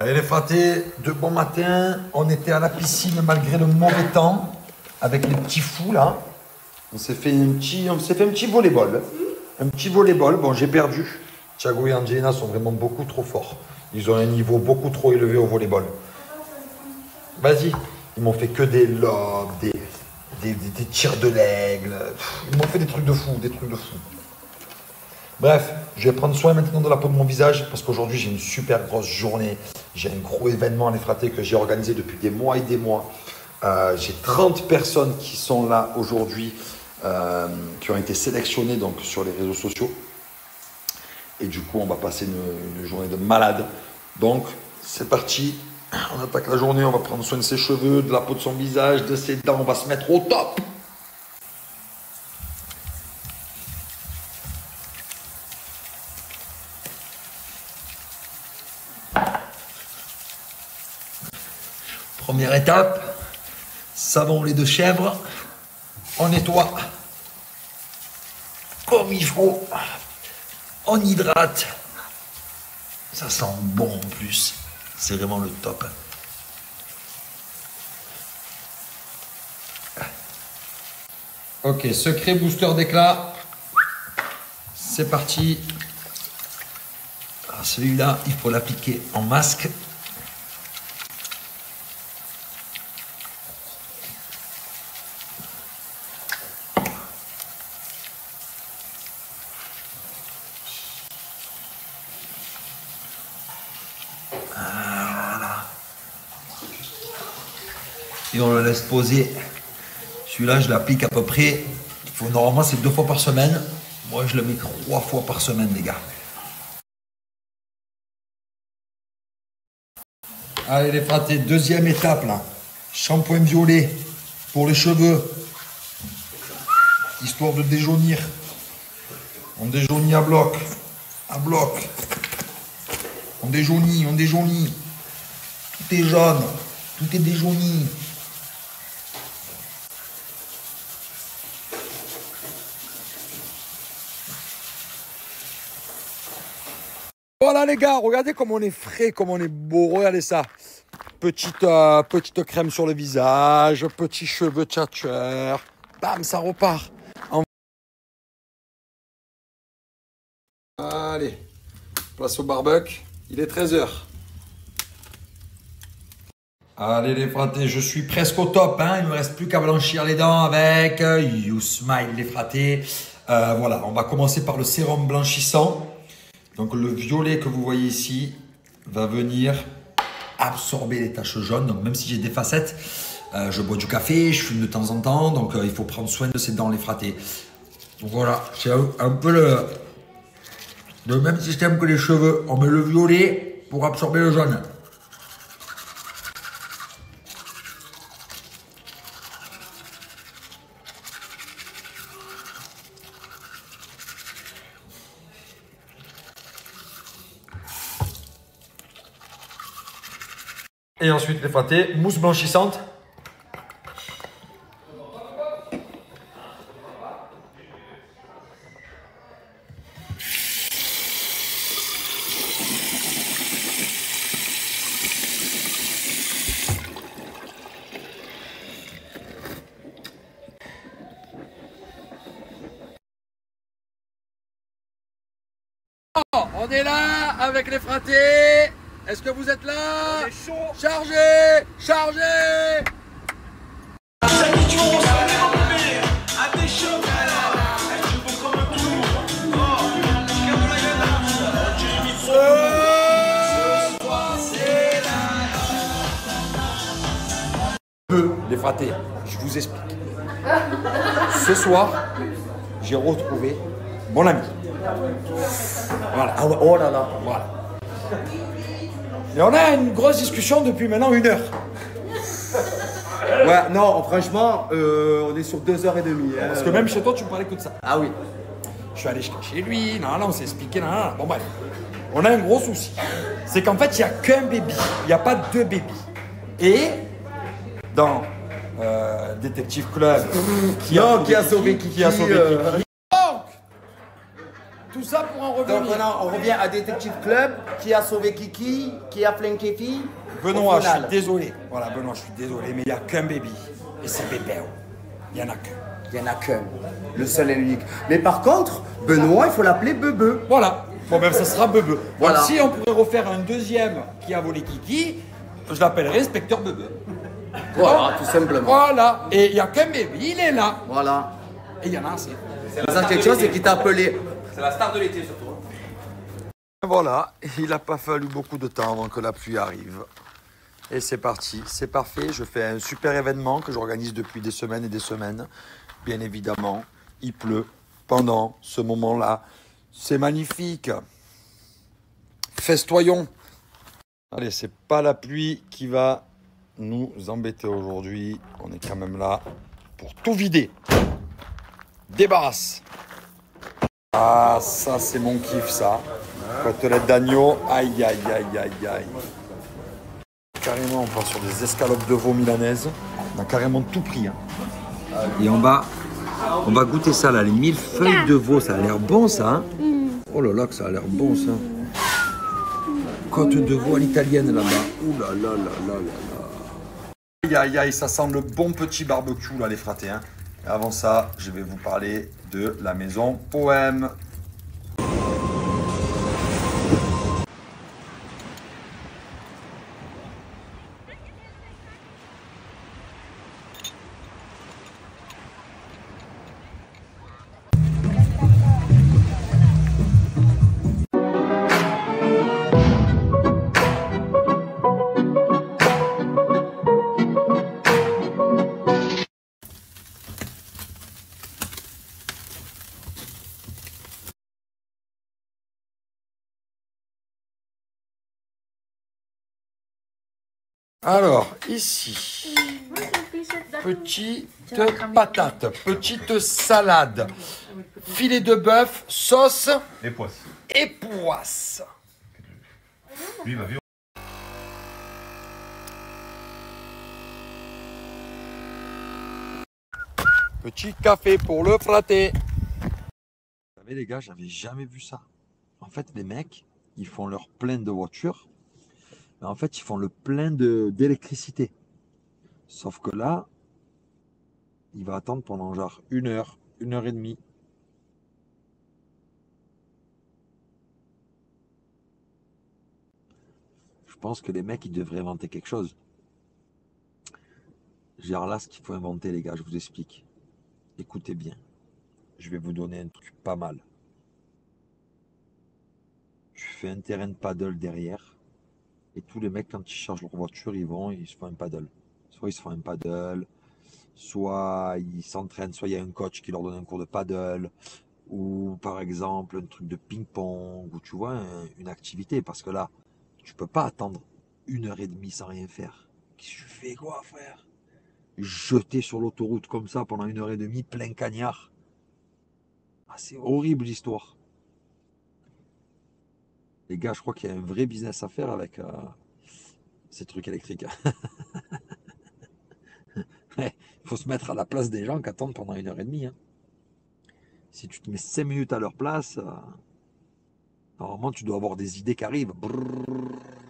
Allez les fratés, de bon matin, on était à la piscine malgré le mauvais temps, avec les petits fous là. On s'est fait un petit volleyball. Un petit volleyball, bon j'ai perdu. Thiago et Angelina sont vraiment beaucoup trop forts. Ils ont un niveau beaucoup trop élevé au volleyball. Vas-y, ils m'ont fait que des lobes, des tirs de l'aigle. Ils m'ont fait des trucs de fou, Bref, je vais prendre soin maintenant de la peau de mon visage parce qu'aujourd'hui j'ai une super grosse journée. J'ai un gros événement à les frater que j'ai organisé depuis des mois et des mois. J'ai 30 personnes qui sont là aujourd'hui, qui ont été sélectionnées donc, sur les réseaux sociaux. Et du coup, on va passer une journée de malade. Donc, c'est parti. On attaque la journée, on va prendre soin de ses cheveux, de la peau de son visage, de ses dents. On va se mettre au top. Première étape, savon au lait de chèvre, on nettoie comme il faut, on hydrate, ça sent bon en plus, c'est vraiment le top. Ok, secret booster d'éclat, c'est parti. Alors celui-là, il faut l'appliquer en masque. Et on le laisse poser. Celui-là, je l'applique à peu près. Normalement, c'est 2 fois par semaine. Moi, je le mets 3 fois par semaine, les gars. Allez, les fratés, deuxième étape, là. Shampoing violet pour les cheveux. Histoire de déjaunir. On déjaunit à bloc. À bloc. On déjaunit, on déjaunit. Tout est jaune. Tout est déjauni. Voilà les gars, regardez comme on est frais, comme on est beau, regardez ça. Petite crème sur le visage, petits cheveux tchatcheurs. Bam, ça repart. Allez, place au barbecue, il est 13h. Allez les fratés, je suis presque au top, hein. Il ne me reste plus qu'à blanchir les dents avec You Smile les fratés. Voilà, on va commencer par le sérum blanchissant. Donc le violet que vous voyez ici va venir absorber les taches jaunes. Donc même si j'ai des facettes, je bois du café, je fume de temps en temps. Donc il faut prendre soin de ses dents les fratés. Donc voilà, c'est un peu le même système que les cheveux. On met le violet pour absorber le jaune. Et ensuite les fratés, mousse blanchissante. On est là avec les fratés. Est-ce que vous êtes là? On est chaud. Chargez, chargez. Les fratés, je vous explique. Ce soir, j'ai retrouvé mon ami. Voilà. Ah ouais, oh là là, voilà. Et on a une grosse discussion depuis maintenant 1 heure. Ouais, non, franchement, on est sur 2h30. Hein. Parce que même chez toi, tu me parlais que de ça. Ah oui. Je suis allé chez lui, non, on s'est expliqué, non. Bon bref, on a un gros souci. C'est qu'en fait, il n'y a qu'un baby, il n'y a pas 2 bébés. Et dans Détective Club, qui a sauvé Kiki, Donc, tout tout ça pour en Donc revenir. maintenant, on revient à Détective Club. Qui a sauvé Kiki? Qui a flingué Fi? Benoît, Au je suis final. désolé. Voilà, Benoît, je suis désolé, mais il n'y a qu'un baby. Et c'est Pépéo. Il n'y en a qu'un. Il n'y en a qu'un. Le seul et l'unique. Mais par contre, Benoît, il faut l'appeler Bebe. Voilà. Bon, ben, ça sera Bebe. Voilà. Donc, si on pourrait refaire un deuxième qui a volé Kiki, je l'appellerais Inspecteur Bebe. Voilà, tout simplement. Voilà. Et il n'y a qu'un baby, il est là. Voilà. Et il y en a assez. Ça, quelque chose, c'est qu'il t'a appelé. C'est la star de l'été surtout. Voilà, il n'a pas fallu beaucoup de temps avant que la pluie arrive. Et c'est parti, c'est parfait. Je fais un super événement que j'organise depuis des semaines et des semaines. Bien évidemment, il pleut pendant ce moment-là. C'est magnifique. Festoyons. Allez, c'est pas la pluie qui va nous embêter aujourd'hui. On est quand même là pour tout vider. Débarrasse. Ah, ça, c'est mon kiff, ça. Côtelette d'agneau. Aïe, aïe, aïe, aïe, aïe. Carrément, on part sur des escalopes de veau milanaises. On a carrément tout pris. Hein. Et on va goûter ça, là. Les 1000 feuilles de veau. Ça a l'air bon, ça. Hein. Oh là là, que ça a l'air bon, ça. Côte de veau à l'italienne, là-bas. Ouh là là là là là là. Aïe, aïe, aïe, ça sent le bon petit barbecue, là, les fratés. Hein. Et avant ça, je vais vous parler de la maison Poème. Alors, ici, petite patate, petite salade, filet de bœuf, sauce Les poisses. et poisse. Lui, il va vivre. Petit café pour le fraté. Vous savez les gars, j'avais jamais vu ça. En fait, les mecs, ils font leur plein de voitures, mais en fait, ils font le plein d'électricité. Sauf que là, il va attendre pendant genre 1 heure, 1 heure et demie. Je pense que les mecs, ils devraient inventer quelque chose. Genre là, ce qu'il faut inventer, les gars, je vous explique. Écoutez bien. Je vais vous donner un truc pas mal. Je fais un terrain de paddle derrière. Et tous les mecs, quand ils chargent leur voiture, ils se font un paddle. Soit ils se font un paddle, soit ils s'entraînent, soit il y a un coach qui leur donne un cours de paddle, ou par exemple un truc de ping-pong, ou tu vois, une activité. Parce que là, tu peux pas attendre 1 heure et demie sans rien faire. Qu'est-ce que tu fais quoi, frère? Jeter sur l'autoroute comme ça pendant 1 heure et demie, plein cagnard. Ah, c'est horrible l'histoire. Les gars, je crois qu'il y a un vrai business à faire avec ces trucs électriques. Il faut se mettre à la place des gens qui attendent pendant 1 heure et demie. Hein. Si tu te mets 5 minutes à leur place, normalement tu dois avoir des idées qui arrivent. Brrr.